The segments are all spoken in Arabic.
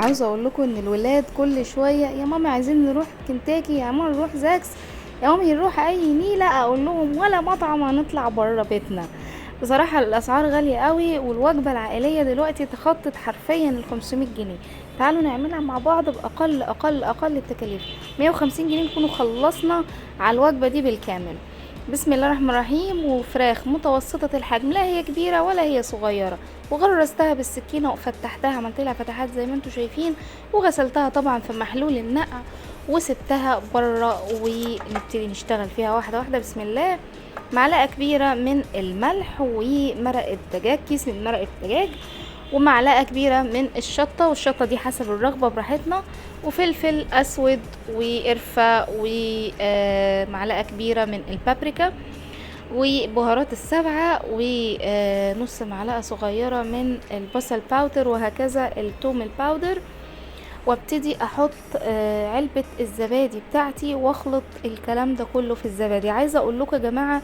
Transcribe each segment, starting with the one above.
عاوزه اقول لكم ان الولاد كل شويه يا مامي عايزين نروح كنتاكي، يا ماما نروح زاكس، يا مامي نروح اي نيله. اقول لهم ولا مطعم هنطلع بره بيتنا. بصراحه الاسعار غاليه قوي، والوجبه العائليه دلوقتي تخطت حرفيا ال 500 جنيه. تعالوا نعملها مع بعض باقل اقل اقل التكاليف. 150 جنيه نكونوا خلصنا على الوجبه دي بالكامل. بسم الله الرحمن الرحيم. وفراخ متوسطة الحجم، لا هي كبيرة ولا هي صغيرة، وغرزتها بالسكينة وفتحتها، عملت لها فتحات زي ما انتم شايفين، وغسلتها طبعا في محلول النقع، وسبتها بره ونبتدي نشتغل فيها واحدة واحدة. بسم الله. معلقة كبيرة من الملح، ومرقة دجاج، كيس من مرقة دجاج، ومعلقة كبيرة من الشطة، والشطة دي حسب الرغبة براحتنا، وفلفل اسود، وقرفة، ومعلقة كبيرة من البابريكا، وبهارات السبعة، ونص معلقة صغيرة من البصل باودر، وهكذا التوم الباودر. وابتدي احط علبة الزبادي بتاعتي، واخلط الكلام ده كله في الزبادي. عايزة اقول لكم يا جماعة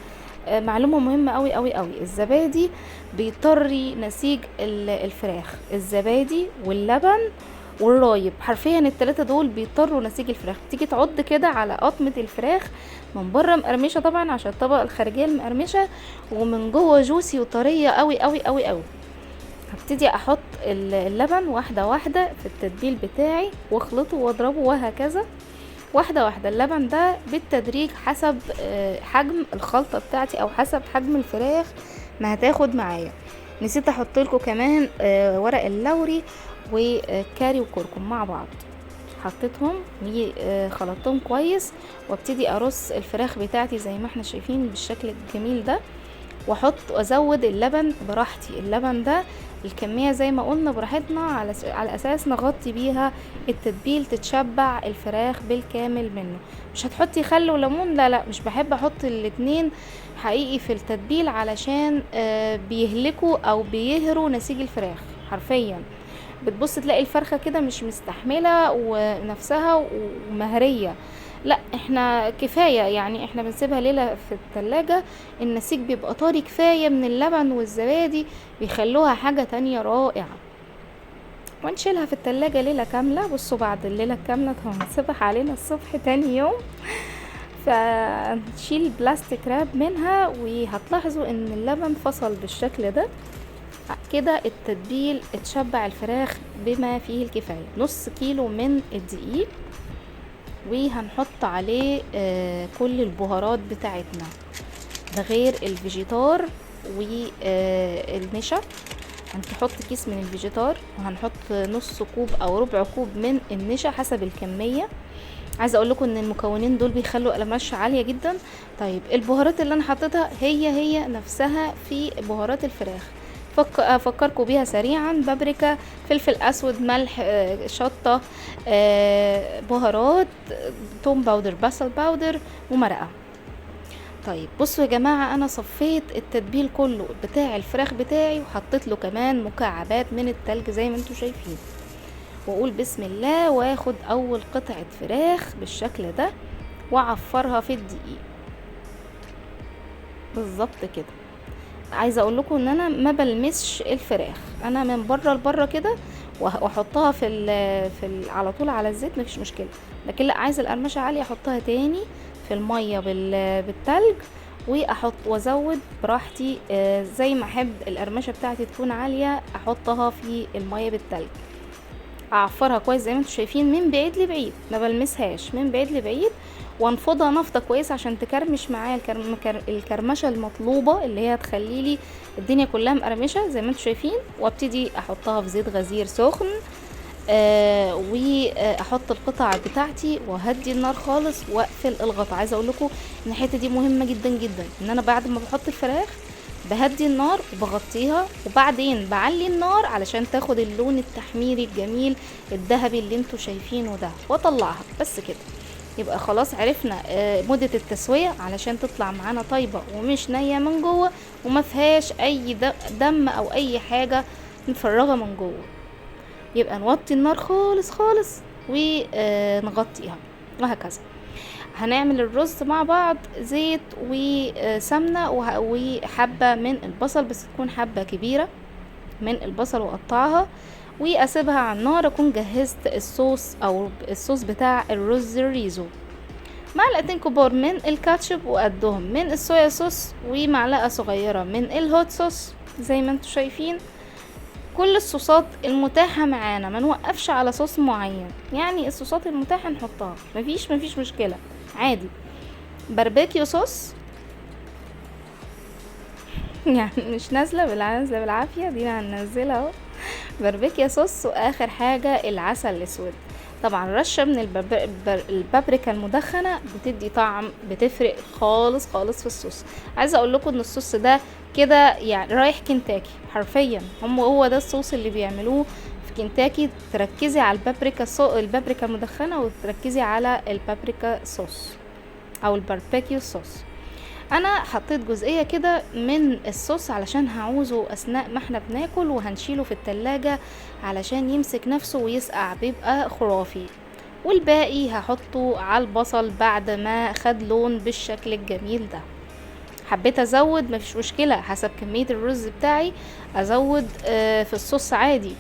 معلومة مهمة قوي قوي قوي. الزبادي بيطري نسيج الفراخ، الزبادي واللبن والرايب، حرفيا التلاتة دول بيضطروا نسيج الفراخ. تيجي تعض كده على قطمة الفراخ، من بره مقرمشة طبعا عشان الطبقة الخارجية المقرمشة، ومن جوه جوسي وطرية قوي قوي قوي قوي. هبتدي احط اللبن واحدة واحدة في التتبيل بتاعي، واخلطه واضربه، وهكذا واحدة واحدة. اللبن ده بالتدريج حسب حجم الخلطة بتاعتي، او حسب حجم الفراخ ما هتاخد معايا. نسيت احط لكم كمان ورق اللوري وكاري وكركم مع بعض، حطيتهم وخلطتهم كويس. وابتدي ارص الفراخ بتاعتي زي ما احنا شايفين بالشكل الجميل ده، واحط وازود اللبن براحتي. اللبن ده الكمية زي ما قلنا براحتنا، على اساس نغطي بيها التتبيل، تتشبع الفراخ بالكامل منه. مش هتحطي خل وليمون، لا لا، مش بحب احط الاتنين حقيقي في التتبيل، علشان بيهلكوا او بيهروا نسيج الفراخ حرفيا. بتبص تلاقي الفرخة كده مش مستحملة ونفسها ومهرية. لا احنا كفاية، يعني احنا بنسيبها ليلة في التلاجة، النسيج بيبقى طري كفاية من اللبن والزبادي، بيخلوها حاجة تانية رائعة. ونشيلها في التلاجة ليلة كاملة. بصوا بعد الليلة الكاملة هنصبح علينا الصبح تاني يوم، فنشيل البلاستيك راب منها، وهتلاحظوا ان اللبن فصل بالشكل ده كده. التتبيل اتشبع الفراخ بما فيه الكفاية. نص كيلو من الدقيق، وهنحط عليه كل البهارات بتاعتنا، ده غير الفيجيتار والنشا. هنحط كيس من الفيجيتار، وهنحط نص كوب او ربع كوب من النشا حسب الكمية. عايزه اقول لكم ان المكونين دول بيخلوا قلماش عاليه جدا. طيب البهارات اللي انا حطيتها هي نفسها في بهارات الفراخ. افكركم بيها سريعا: بابريكا، فلفل اسود، ملح، شطه، بهارات، توم باودر، بصل باودر، ومرقه. طيب بصوا يا جماعه، انا صفيت التتبيل كله بتاع الفراخ بتاعي، وحطيت له كمان مكعبات من التلج زي ما انتم شايفين. واقول بسم الله، واخد اول قطعة فراخ بالشكل ده، واعفرها في الدقيق بالظبط كده. عايزه اقول لكم ان انا ما بلمسش الفراخ، انا من بره لبره كده، واحطها على طول على الزيت، مفيش مشكله. لكن لا، عايزه القرمشه عاليه، احطها تاني في الميه بالتلج، واحط وازود براحتي زي ما احب القرمشه بتاعتي تكون عاليه، احطها في الميه بالتلج. اعفرها كويس زي ما انتم شايفين من بعيد لبعيد، ما بلمسهاش، من بعيد لبعيد، وانفضها نفضه كويس عشان تكرمش معايا الكرمشه المطلوبه، اللي هي هتخلي لي الدنيا كلها مقرمشه زي ما انتم شايفين. وابتدي احطها في زيت غزير سخن، واحط القطع بتاعتي، وهدي النار خالص، واقفل الغطا. عايزه اقول لكم ان الحته دي مهمه جدا جدا، ان انا بعد ما بحط الفراخ بهدي النار وبغطيها، وبعدين بعلي النار علشان تاخد اللون التحميري الجميل الذهبي اللي انتوا شايفينه ده، واطلعها بس كده. يبقى خلاص عرفنا مدة التسوية علشان تطلع معانا طيبة ومش نية من جوه، وما فيهاش اي دم او اي حاجة مفرغة من جوه. يبقى نوطي النار خالص خالص، ونغطيها، وهكذا. هنعمل الرز مع بعض: زيت وسمنة وحبة من البصل، بس تكون حبة كبيرة من البصل وقطعها، واسيبها على النار، اكون جهزت الصوص او الصوص بتاع الرز الريزو. معلقتين كبار من الكاتشب وقدهم من الصويا صوص، ومعلقة صغيرة من الهوت صوص زي ما انتوا شايفين. كل الصوصات المتاحة معانا، ما نوقفش على صوص معين، يعني الصوصات المتاحة نحطها، مفيش مشكلة عادي. باربيكيو صوص يعني مش نازلة بالعافية، دي هننزلها اهو. باربيكيا صوص، واخر حاجة العسل الاسود. طبعا رشة من البابريكا المدخنة بتدي طعم، بتفرق خالص خالص في الصوص. عايزة اقول لكم ان الصوص ده كده يعني رايح كنتاكي حرفيا، هو ده الصوص اللي بيعملوه في كنتاكي. تركزي على البابريكا المدخنة، وتركزي على البابريكا صوص او الباربيكيو صوص. انا حطيت جزئية كده من الصوص علشان هعوزه اثناء ما احنا بناكل، وهنشيله في التلاجة علشان يمسك نفسه ويسقع، بيبقى خرافي. والباقي هحطه على البصل بعد ما خد لون بالشكل الجميل ده. حبيت ازود مفيش مشكلة، حسب كمية الرز بتاعي ازود في الصوص عادي.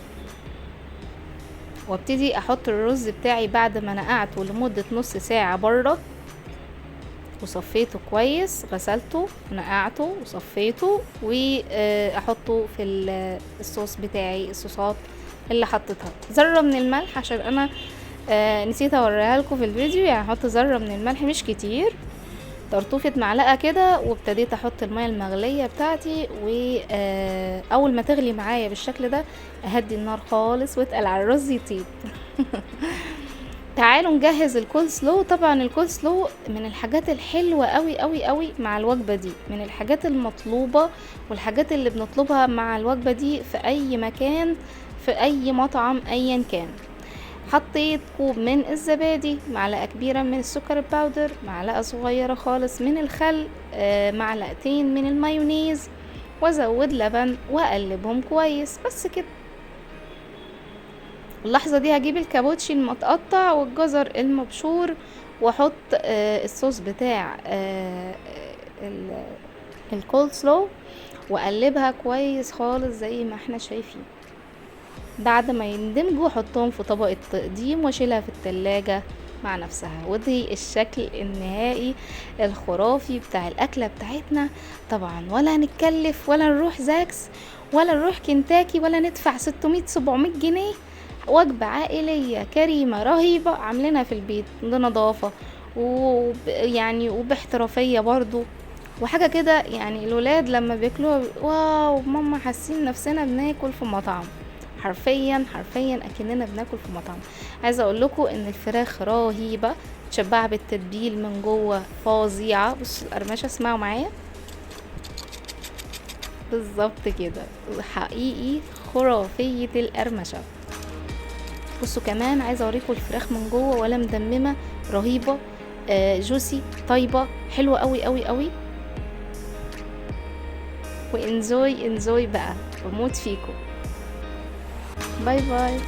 وابتدي احط الرز بتاعي بعد ما نقعته لمدة نص ساعة بره، وصفيته كويس، غسلته ونقعته وصفيته، واحطه في الصوص بتاعي. الصوصات اللي حطيتها ذره من الملح، عشان انا نسيت اوريها لكم في الفيديو، يعني احط ذره من الملح مش كتير، طرطوفة معلقه كده. وابتديت احط الميه المغليه بتاعتي، واول ما تغلي معايا بالشكل ده اهدي النار خالص، واتقل على الرز يطيب. تعالوا نجهز الكول سلو. طبعا الكول سلو من الحاجات الحلوة قوي قوي قوي مع الوجبة دي، من الحاجات المطلوبة والحاجات اللي بنطلبها مع الوجبة دي في اي مكان، في اي مطعم ايا كان. حطيت كوب من الزبادي، معلقة كبيرة من السكر الباودر، معلقة صغيرة خالص من الخل، معلقتين من المايونيز، وازود لبن واقلبهم كويس. بس كده. اللحظة دي هجيب الكابوتشي المتقطع والجزر المبشور، واحط الصوص بتاع الكول سلو، واقلبها كويس خالص زي ما احنا شايفين. بعد ما يندمجوا احطهم في طبقة تقديم واشيلها في التلاجة مع نفسها. ودي الشكل النهائي الخرافي بتاع الاكلة بتاعتنا. طبعا ولا هنتكلف ولا نروح زاكس ولا نروح كنتاكي ولا ندفع 600-700 جنيه. وجبة عائلية كريمة رهيبة، عاملينها في البيت بنظافة ويعني وباحترافية برضو، وحاجة كده يعني الولاد لما بياكلوها واو ماما، حاسين نفسنا بناكل في مطعم، حرفيا حرفيا اكننا بناكل في مطعم. عايزه اقول لكم ان الفراخ رهيبه، متشبعه بالتتبيل من جوه، فظيعه. بصوا القرمشه، اسمعوا معايا بالظبط كده، حقيقي خرافيه القرمشه. بصوا كمان عايزه اوريكم الفراخ من جوه ولا مدممه، رهيبه، جوسي، طيبه، حلوه قوي قوي قوي. وانزوي بقى، بموت فيكم. باي باي.